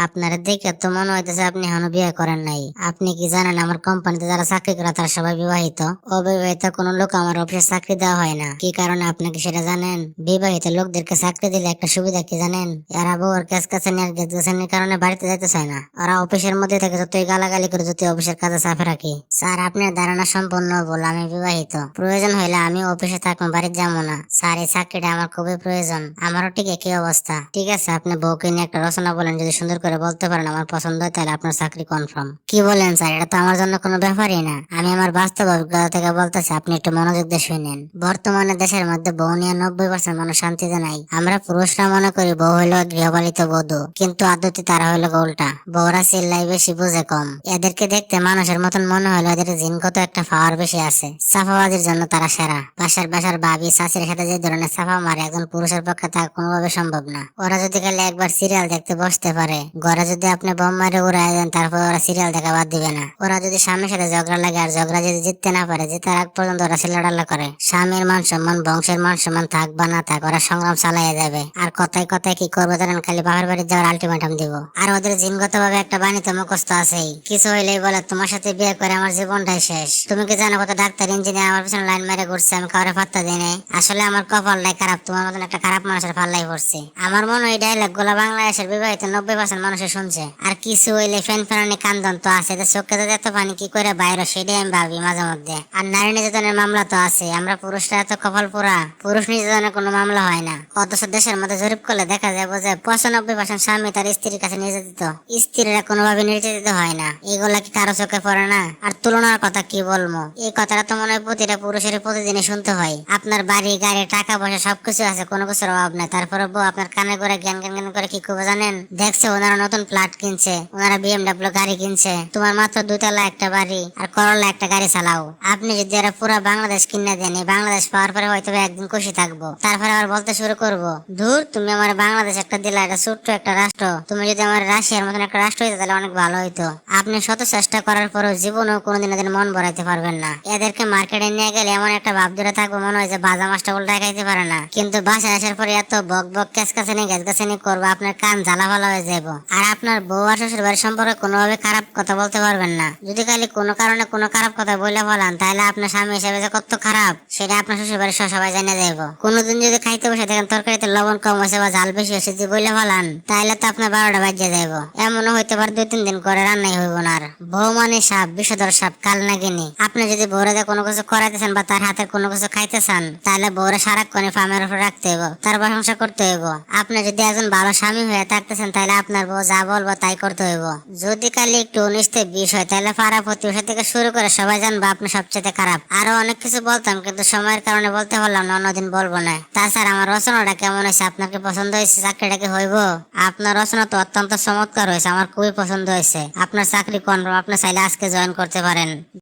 আপনার দেখে তো মনে হইতেছে আপনি এখনো বিয়ে করেন নাই। আপনি কি জানেন আমার কোম্পানিতে যারা চাকরি করে তারা সবাই বিবাহিত? অবিবাহিত কোনো লোক আমার অফিসে চাকরি দেওয়া হয় না। কি কারণে আপনি কি সেটা জানেন? বিবাহিত লোকদেরকে চাকরি দিলে একটা সুবিধা কি জানেন? এরা বউর কাজ কাছানি আর গেছগাছানির কারণে বাড়িতে যেতে চায় না। ওরা অফিসের মধ্যে থেকে যতই গালাগালি করে যতই অফিসের কাজে চাপে রাখি। স্যার, আপনার ধারণা সম্পূর্ণ ভুল। আমি বিবাহিত। প্রয়োজন হইলে আমি অফিসে থাকবো, বাড়িতে যাবো না। স্যার, এই চাকরিটা আমার খুবই প্রয়োজন। আমারও ঠিক একই অবস্থা। ঠিক আছে, আপনি বউকে নিয়ে একটা রচনা বলেন, যদি সুন্দর করে বলতে পারেন আমার পছন্দ হয় তাহলে আপনার চাকরি কনফার্ম। কি বলেন স্যার? এটা তো আমার জন্য কোনো ব্যাপারই না। আমি আমার বাস্তব অভিজ্ঞতা থেকে বলতেছি, আপনি একটু মনোযোগ দিয়ে শুনেন। বর্তমানে দেশের মধ্যে বউ নিয়ে 90% মানুষ শান্তিতে নাই। আমরা পুরুষরা মনে করি বউ হইলো গৃহপালিত বধূ, কিন্তু আদতে তারা হইলো উল্টা। বউরা চিল্লাই বেশি, বুঝে কম। এদেরকে দেখতে মানুষের মতন মনে হলো এদের জিনগত একটা পাওয়ার বেশি আছে। সাফাবাজির জন্য তারা সেরা। বাসার ভাবি চাচির সাথে যে ধরনের সাফা মারে একজন পুরুষের পক্ষে তা কোনোভাবে সম্ভব না। ওরা যদি খালি একবার সিরিয়াল দেখতে বসতে পারে, ঘরে যদি আপনি বোম মারে উড়াই দেন, তারপর ওরা সিরিয়াল দেখা বাদ দিবে না। ওরা যদি স্বামীর সাথে ঝগড়া লাগে আর ঝগড়া যদি জিততে না পারে, জেতার আগ পর্যন্ত ওরা চিল্লাডাল্লা করে। স্বামীর মান সম্মান, বংশের মান সম্মান থাক বা না থাক, ওরা সংগ্রাম চালাইয়া যাবে। আর কথায় কথায় কি করবে জানেন? খালি বাবার বাড়ি যাওয়ার আলটিমেটাম দিব। আর ওদের জিনগত ভাবে একটা বাণী তো মুখস্থ আছেই। কিছু হইলেই বলে তোমার সাথে বিয়ে করে আমার জীবনটাই শেষ। তুমি কি জানো কত ডাক্তার ইঞ্জিনিয়ার আমার পিছনে লাইন মেরে ঘুরছে, আমি কাউরে পাত্তা দিই নাই। আসলে আমার কপালটাই খারাপ, তোমার মতন একটা খারাপ মানুষের পাল্লাই পড়ছে। আমার মনে হয় এই ডায়লগ গুলা বাংলাদেশের বিবাহিত 90% মানুষে শুনছে। আর কিছু হইলে ফ্যান ফ্যানানি কান্দন তো আছে, চোখে তো এত পানি কি করে বাইরে, সেটাই আমি ভাবি মাঝে মধ্যে। আর নারী নির্যাতনের মামলা তো আছে। আমরা পুরুষরা এত কপাল পোড়া, পুরুষ নির্যাতনের কোনো মামলা হয় না। অথচ দেশের মধ্যে জরিপ করলে দেখা যাবে যে 95% স্বামী তার স্ত্রীর কাছে নির্যাতিত, স্ত্রীরা কোনোভাবে নির্যাতিত হয় না। এগুলা কি কারো চোখে পড়ে না? আর তুলনার কথা কি বলবো, এই কথাটা তো মনে হয় প্রতিটা পুরুষের প্রতিদিনই শুনতে হয়। আপনার বাড়ি গাড়ি টাকা পয়সা সবকিছু আছে, কোনো কিছুর অভাব নাই, তারপরে বউ আপনার কানে করে জ্ঞান জ্ঞান জ্ঞান করে কি করবে জানেন? দেখছে ওনারা নতুন ফ্ল্যাট কিনছে, ওনারা BMW গাড়ি কিনছে, তোমার মাত্র 2 তলা একটা বাড়ি আর করলা একটা গাড়ি চালাও। আপনি যদি এরা পুরো বাংলাদেশ কিনে দেন, এই বাংলাদেশ পাওয়ার পরে হয়তো একদিন খুশি থাকবো, তারপরে আবার বলতে শুরু করবো, ধুর তুমি আমার বাংলাদেশ একটা দিলা, এটা ছোট্ট একটা রাষ্ট্র, তুমি যদি আমার রাশিয়ার মতন একটা রাষ্ট্র হইতো তাহলে অনেক ভালো হইতো। আপনি শত চেষ্টা করার পরেও জীবনেও কোনোদিন এদের মন ভরাইতে পারবেন না। এদেরকে মার্কেটে নিয়ে গেলে এমন একটা ভাব ধরে থাকবো, মনে হয় যে ভাজা মাছটা উল্টায় খাইতে পারে না। কিন্তু বাসায় আসার পরে এত বক বক ক্যাচকাচানি গ্যাসগাছানি করবো, আপনার কান জ্বালা ভালো হয়ে যাবো। আর আপনার বউ আর শ্বশুর বাড়ির সম্পর্কে কোনোভাবে খারাপ কথা বলতে পারবেন না। যদি খালি কোনো কারণে কোনো খারাপ কথা বলে বলান, তাহলে আপনার স্বামী হিসেবে যে কত খারাপ সেটা আপনার শ্বশুর বাড়ির সবাই জানিয়ে যাবো। কোনোদিন যদি খাইতে বসে দেখেন তরকারিতে লবণ কম হয়েছে বা ঝাল বেশি হয়েছে যদি বলে বলান, তাহলে তো আপনার 12টা বাজিয়ে যাবো। এমনও হইতে পারে 2-3 দিন করে রান্নাই হইব না। আর বউ মানে সাপ, বিষধর সাপ, কাল নাগিনী। আপনি যদি বউরে কোনো কিছু করাইতেছেন বা তার হাতের কোনো কিছু খাইতে চান, তাহলে বউরে সারাক্ষণ ফার্মের উপর রাখতে হইব, তার প্রশংসা করতে হইব। আপনি যদি একজন ভালো স্বামী হয়ে থাকতেছেন, তাহলে আপনার বউ যা বলবো তাই করতে হইব। যদি খালি একটু 19-20 হয়, তাহলে পাড়া প্রতিবেশী থেকে শুরু করে সবাই জানবো আপনি সবচেয়ে খারাপ। আরো অনেক কিছু বলতাম, কিন্তু সময়ের কারণে বলতে পারলাম না, অন্যদিন বলবো না। তাছাড়া আমার রচনাটা কেমন হয়েছে, আপনাকে পছন্দ হয়েছে? চাকরিটা কি হইব? আপনার রচনা তো অত্যন্ত চমৎকার হয়েছে, আমার খুবই পছন্দ হয়েছে। আপনার চাকরি কনফার্ম, আপনি চাইলে আজকে জয়েন করতে পারেন।